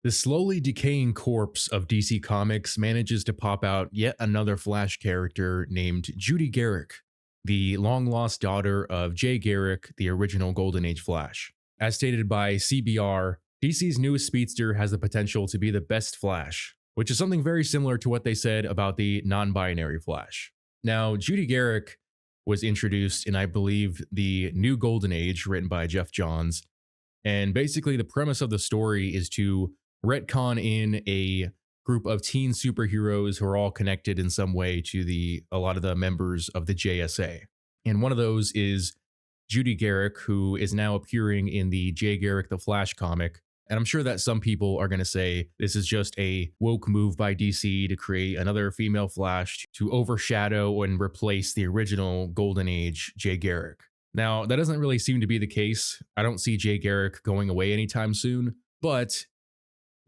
The slowly decaying corpse of DC Comics manages to pop out yet another Flash character named Judy Garrick, the long lost daughter of Jay Garrick, the original Golden Age Flash. As stated by CBR, DC's newest speedster has the potential to be the best Flash, which is something very similar to what they said about the non binary Flash. Now, Judy Garrick was introduced in, I believe, the New Golden Age, written by Jeff Johns. And basically, the premise of the story is to retcon in a group of teen superheroes who are all connected in some way to a lot of the members of the JSA. And one of those is Judy Garrick, who is now appearing in the Jay Garrick the Flash comic. And I'm sure that some people are going to say this is just a woke move by DC to create another female Flash to overshadow and replace the original Golden Age Jay Garrick. Now, that doesn't really seem to be the case. I don't see Jay Garrick going away anytime soon, but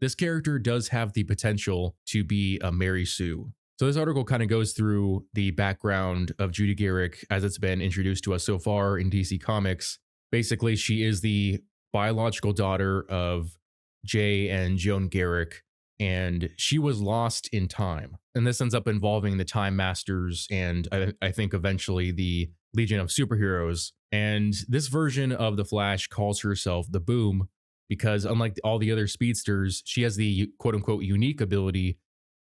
this character does have the potential to be a Mary Sue. So this article kind of goes through the background of Judy Garrick as it's been introduced to us so far in DC Comics. Basically, she is the biological daughter of Jay and Joan Garrick, and she was lost in time. And this ends up involving the Time Masters and I think eventually the Legion of Superheroes. And this version of the Flash calls herself the Boom because unlike all the other speedsters, she has the quote unquote unique ability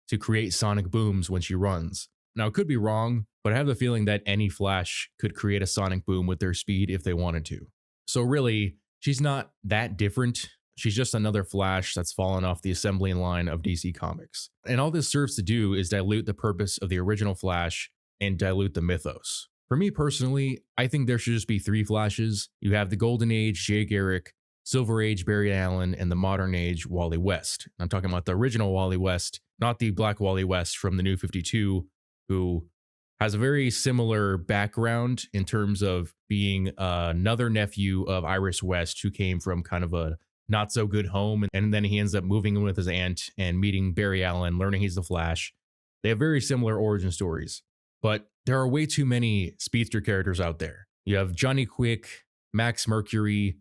to create sonic booms when she runs. Now, it could be wrong, but I have the feeling that any Flash could create a sonic boom with their speed if they wanted to. So really, she's not that different. She's just another Flash that's fallen off the assembly line of DC Comics. And all this serves to do is dilute the purpose of the original Flash and dilute the mythos. For me personally, I think there should just be three Flashes. You have the Golden Age Jay Garrick, Silver Age Barry Allen, and the Modern Age Wally West. I'm talking about the original Wally West, not the Black Wally West from the New 52, who has a very similar background in terms of being another nephew of Iris West, who came from kind of a not so good home. And then he ends up moving in with his aunt and meeting Barry Allen, learning he's the Flash. They have very similar origin stories, but there are way too many speedster characters out there. You have Johnny Quick, Max Mercury,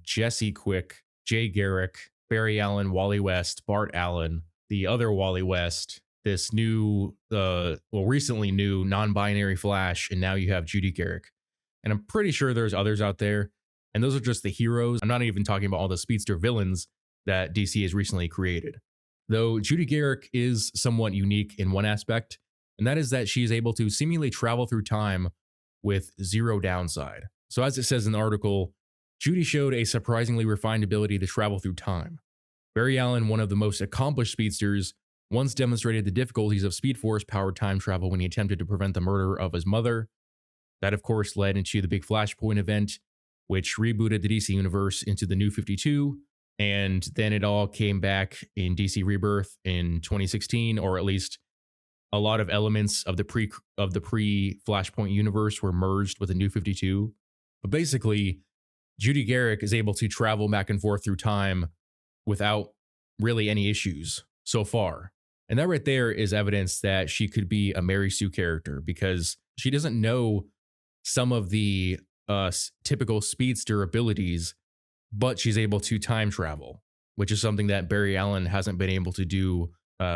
Jesse Quick, Jay Garrick, Barry Allen, Wally West, Bart Allen, the other Wally West, this new, recently new non-binary Flash, and now you have Judy Garrick. And I'm pretty sure there's others out there, and those are just the heroes. I'm not even talking about all the speedster villains that DC has recently created. Though Judy Garrick is somewhat unique in one aspect, and that is that she is able to seemingly travel through time with zero downside. So as it says in the article, Judy showed a surprisingly refined ability to travel through time. Barry Allen, one of the most accomplished speedsters, once demonstrated the difficulties of Speed Force-powered time travel when he attempted to prevent the murder of his mother. That, of course, led into the big Flashpoint event, which rebooted the DC universe into the New 52, and then it all came back in DC Rebirth in 2016, or at least a lot of elements of the pre-Flashpoint universe were merged with the New 52. But basically, Judy Garrick is able to travel back and forth through time without really any issues so far. And that right there is evidence that she could be a Mary Sue character because she doesn't know some of the typical speedster abilities, but she's able to time travel, which is something that Barry Allen hasn't been able to do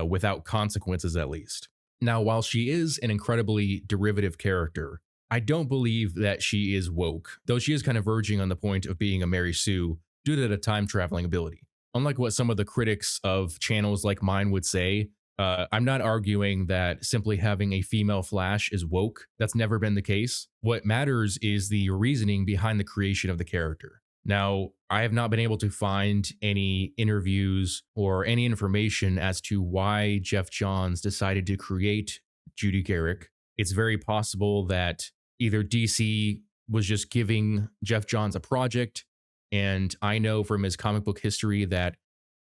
without consequences, at least. Now, while she is an incredibly derivative character, I don't believe that she is woke, though she is kind of verging on the point of being a Mary Sue due to the time traveling ability. Unlike what some of the critics of channels like mine would say, I'm not arguing that simply having a female Flash is woke. That's never been the case. What matters is the reasoning behind the creation of the character. Now, I have not been able to find any interviews or any information as to why Jeff Johns decided to create Judy Garrick. It's very possible that either DC was just giving Jeff Johns a project, and I know from his comic book history that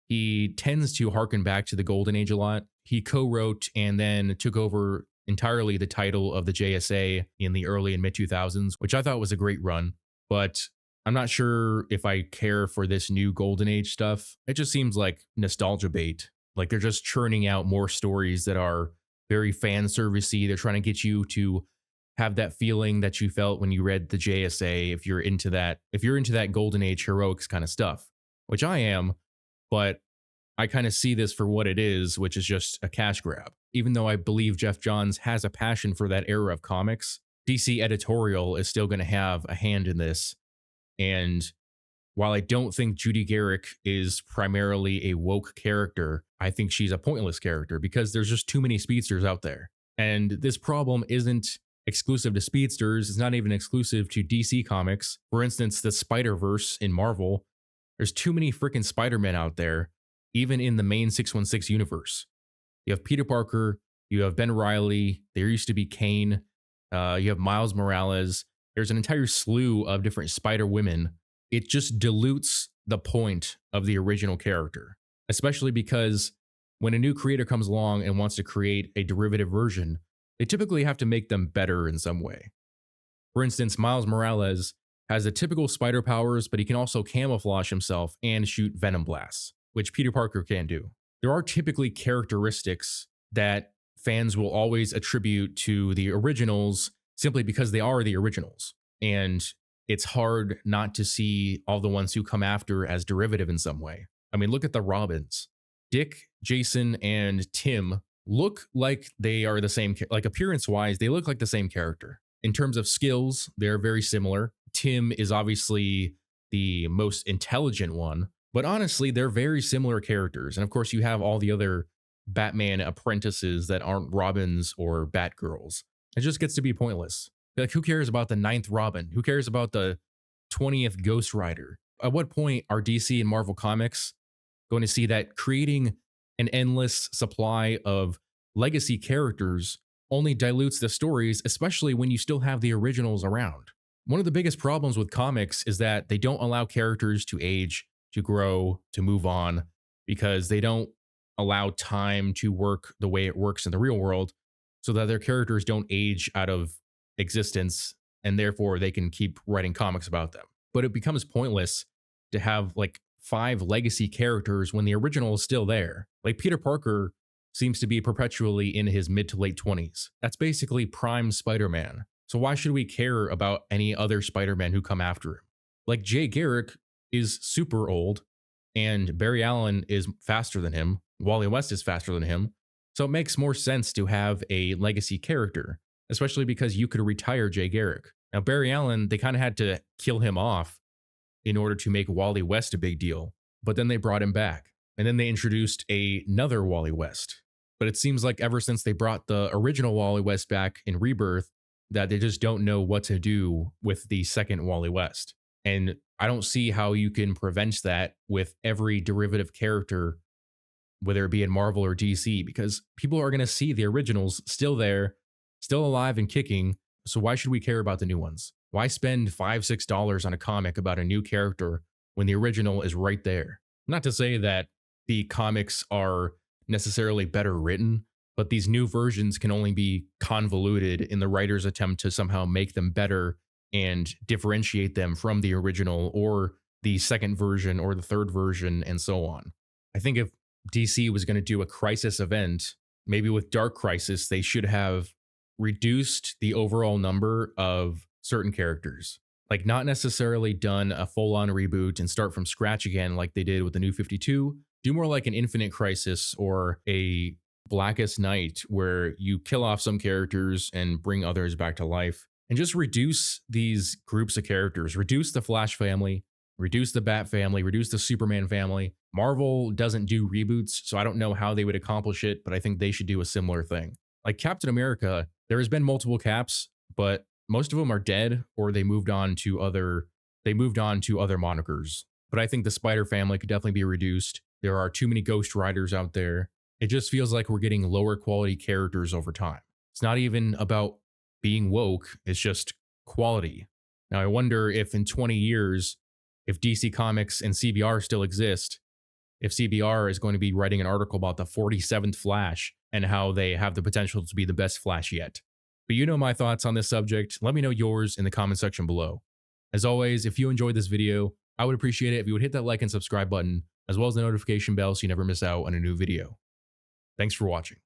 he tends to harken back to the Golden Age a lot. He co-wrote and then took over entirely the title of the JSA in the early and mid-2000s, which I thought was a great run. But I'm not sure if I care for this new Golden Age stuff. It just seems like nostalgia bait. Like they're just churning out more stories that are very fan servicey. They're trying to get you to have that feeling that you felt when you read the JSA if you're into that Golden Age heroics kind of stuff, which I am. but I kind of see this for what it is, which is just a cash grab. Even though I believe Jeff Johns has a passion for that era of comics, DC editorial is still going to have a hand in this. And while I don't think Judy Garrick is primarily a woke character, I think she's a pointless character because there's just too many speedsters out there. And this problem isn't exclusive to speedsters, it's not even exclusive to DC Comics. For instance, the Spider-Verse in Marvel, there's too many freaking Spider-Men out there, even in the main 616 universe. You have Peter Parker, you have Ben Reilly, there used to be Kane, you have Miles Morales. There's an entire slew of different Spider Women. It just dilutes the point of the original character, especially because when a new creator comes along and wants to create a derivative version, they typically have to make them better in some way. For instance, Miles Morales has the typical spider powers, but he can also camouflage himself and shoot venom blasts, which Peter Parker can't do. There are typically characteristics that fans will always attribute to the originals simply because they are the originals. And it's hard not to see all the ones who come after as derivative in some way. I mean, look at the Robins. Dick, Jason, and Tim look like they are the same, like appearance wise, they look like the same character. In terms of skills, they're very similar. Tim is obviously the most intelligent one, but honestly, they're very similar characters. And of course, you have all the other Batman apprentices that aren't Robins or Batgirls. It just gets to be pointless. Like, who cares about the 9th Robin? Who cares about the 20th Ghost Rider? At what point are DC and Marvel Comics going to see that creating an endless supply of legacy characters only dilutes the stories, especially when you still have the originals around? One of the biggest problems with comics is that they don't allow characters to age, to grow, to move on, because they don't allow time to work the way it works in the real world, so that their characters don't age out of existence, and therefore they can keep writing comics about them. But it becomes pointless to have like 5 legacy characters when the original is still there. Like Peter Parker seems to be perpetually in his mid to late 20s. That's basically prime Spider-Man. So why should we care about any other Spider-Man who come after him? Like Jay Garrick is super old, and Barry Allen is faster than him. Wally West is faster than him. So it makes more sense to have a legacy character, especially because you could retire Jay Garrick. Now, Barry Allen, they kind of had to kill him off in order to make Wally West a big deal, but then they brought him back. And then they introduced another Wally West. But it seems like ever since they brought the original Wally West back in Rebirth, that they just don't know what to do with the second Wally West. And I don't see how you can prevent that with every derivative character, whether it be in Marvel or DC, because people are going to see the originals still there, still alive and kicking. So why should we care about the new ones? Why spend $5, $6 on a comic about a new character when the original is right there? Not to say that the comics are necessarily better written, but these new versions can only be convoluted in the writer's attempt to somehow make them better and differentiate them from the original or the second version or the third version and so on. I think if DC was going to do a crisis event, maybe with Dark Crisis, they should have reduced the overall number of certain characters. Like, not necessarily done a full-on reboot and start from scratch again like they did with the New 52. Do more like an Infinite Crisis or a Blackest Night, where you kill off some characters and bring others back to life. And just reduce these groups of characters. Reduce the Flash family, reduce the Bat family, reduce the Superman family. Marvel doesn't do reboots, so I don't know how they would accomplish it, but I think they should do a similar thing. Like Captain America, there has been multiple Caps, but most of them are dead or they moved on to other monikers. But I think the Spider family could definitely be reduced. There are too many Ghost Riders out there. It just feels like we're getting lower quality characters over time. It's not even about being woke, it's just quality. Now, I wonder if in 20 years, if DC Comics and CBR still exist, if CBR is going to be writing an article about the 47th Flash and how they have the potential to be the best Flash yet. But you know my thoughts on this subject. Let me know yours in the comment section below. As always, if you enjoyed this video, I would appreciate it if you would hit that like and subscribe button, as well as the notification bell so you never miss out on a new video. Thanks for watching.